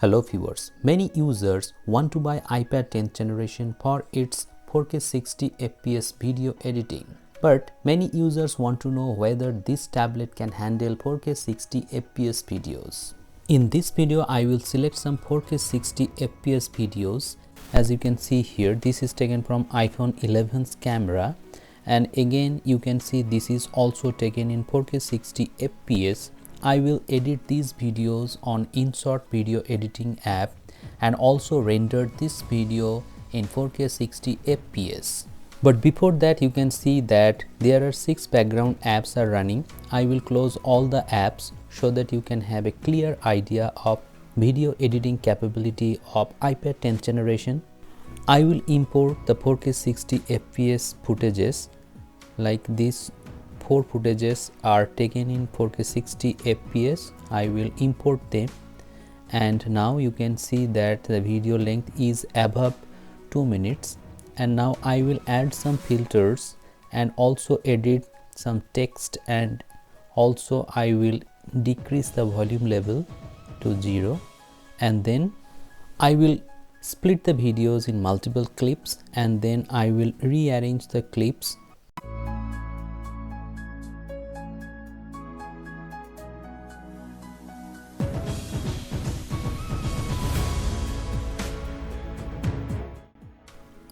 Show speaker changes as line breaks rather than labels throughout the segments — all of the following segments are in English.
Hello viewers, many users want to buy iPad 10th generation for its 4K 60 FPS video editing. But many users want to know whether this tablet can handle 4K 60 FPS videos. In this video, I will select some 4K 60 FPS videos. As you can see here, this is taken from iPhone 11's camera. And again, you can see this is also taken in 4K 60 FPS. I will edit these videos on Inshot Video Editing app and also render this video in 4K 60 FPS. But before that, you can see that there are 6 background apps are running. I will close all the apps so that you can have a clear idea of video editing capability of iPad 10th generation. I will import the 4K 60 FPS footages like this. 4 footages are taken in 4K 60 FPS. I will import them, and now you can see that the video length is above 2 minutes. And now I will add some filters and also edit some text, and also I will decrease the volume level to 0, and then I will split the videos in multiple clips, and then I will rearrange the clips.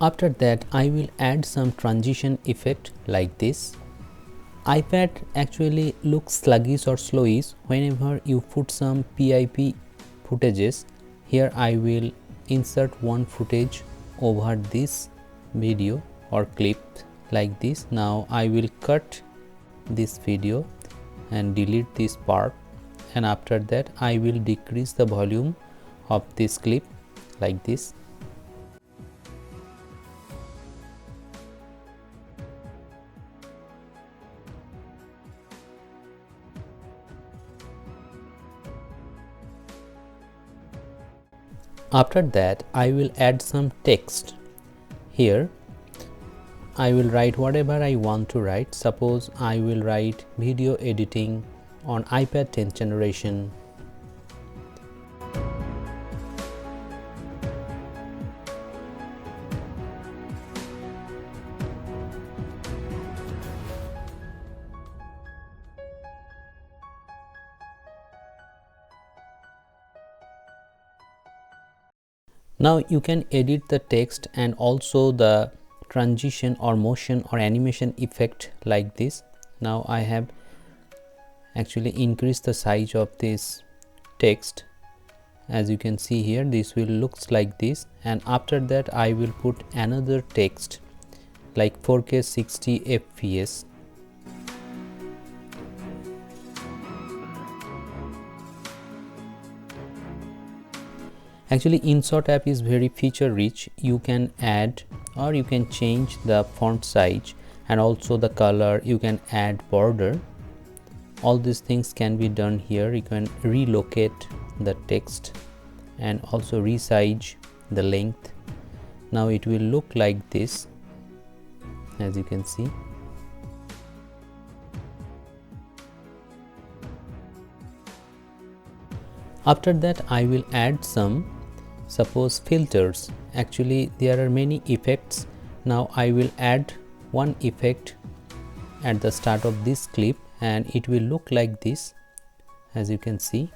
After that, I will add some transition effect like this. iPad actually looks sluggish or slowish whenever you put some PIP footages. Here I will insert one footage over this video or clip like this. Now I will cut this video and delete this part, and after that I will decrease the volume of this clip like this. After that, I will add some text. Here I will write whatever I want to write. Suppose I will write video editing on iPad 10th generation. Now you can edit the text and also the transition or motion or animation effect like this. Now I have actually increased the size of this text. As you can see here, this will looks like this, and after that I will put another text like 4K 60 FPS. Actually, Inshot app is very feature rich. You can add or you can change the font size and also the color. You can add border. All these things can be done here. You can relocate the text and also resize the length. Now it will look like this, as you can see. After that, I will add some suppose filters. Actually there are many effects. Now I will add one effect at the start of this clip, and it will look like this, as you can see.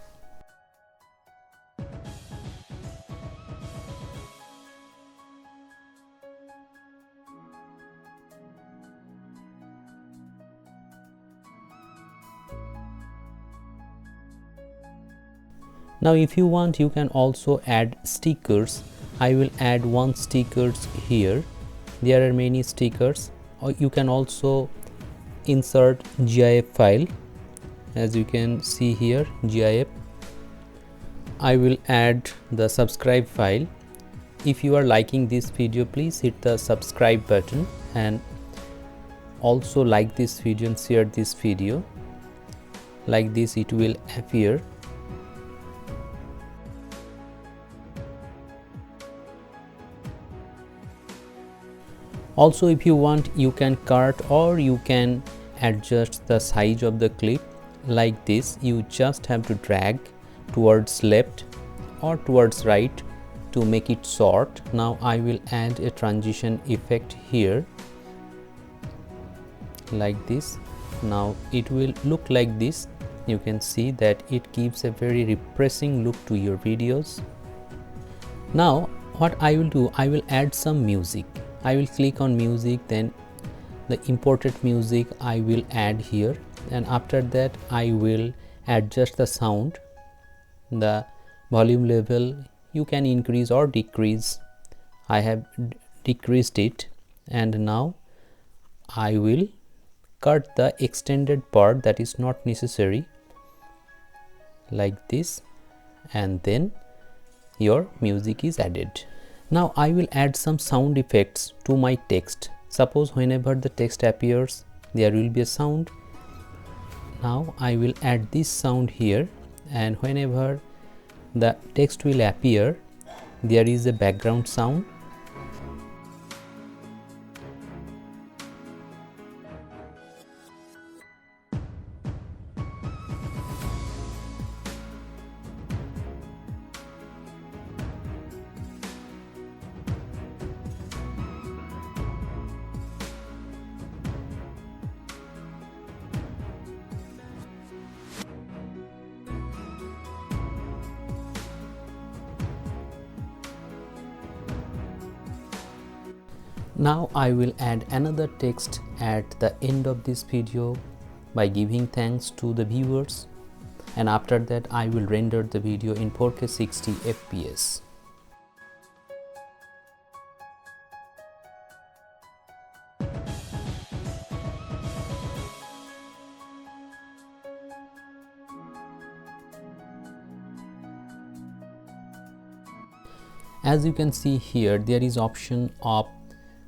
Now if you want, you can also add stickers. I will add one stickers here. There are many stickers. Or you can also insert GIF file. As you can see here, GIF. I will add the subscribe file. If you are liking this video, please hit the subscribe button and also like this video and share this video. Like this it will appear. Also, if you want, you can cut or you can adjust the size of the clip like this. You just have to drag towards left or towards right to make it short. Now I will add a transition effect here like this. Now it will look like this. You can see that it gives a very refreshing look to your videos. Now what I will do, I will add some music. I will click on music, then the imported music I will add here, and after that I will adjust the sound. The volume level you can increase or decrease. I have decreased it, and now I will cut the extended part that is not necessary like this, and then your music is added. Now I will add some sound effects to my text. Suppose whenever the text appears, there will be a sound. Now I will add this sound here, and whenever the text will appear, there is a background sound. Now I will add another text at the end of this video by giving thanks to the viewers, and after that I will render the video in 4K 60 FPS. As you can see here, there is option of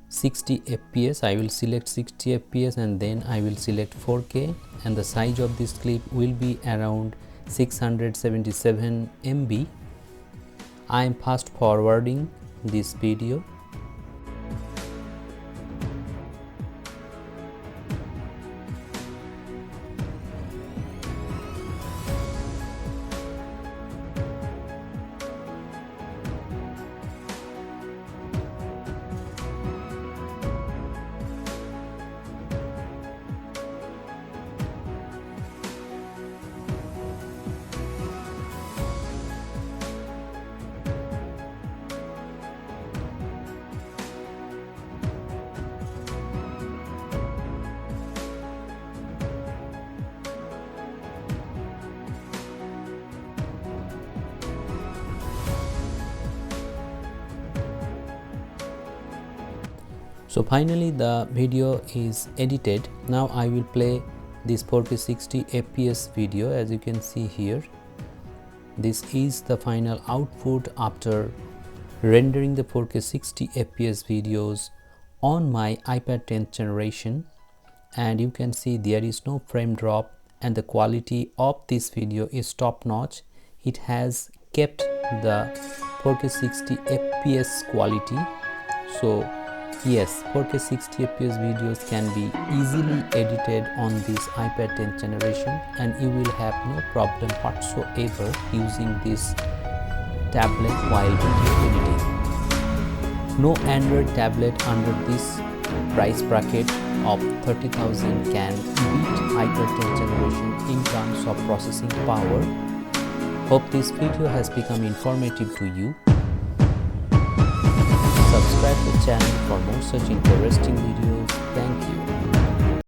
60 fps. I will select 60 fps and then I will select 4K, and the size of this clip will be around 677 MB. I am fast forwarding this video. So finally the video is edited. Now I will play this 4K 60 FPS video. As you can see here, this is the final output after rendering the 4K 60 FPS videos on my iPad 10th generation, and you can see there is no frame drop and the quality of this video is top notch. It has kept the 4K 60 FPS quality. So yes, 4K 60 FPS videos can be easily edited on this iPad 10th generation, and you will have no problem whatsoever using this tablet while video editing. No Android tablet under this price bracket of 30,000 can beat iPad 10th generation in terms of processing power. Hope this video has become informative to you. Subscribe to the channel for more such interesting videos. Thank you.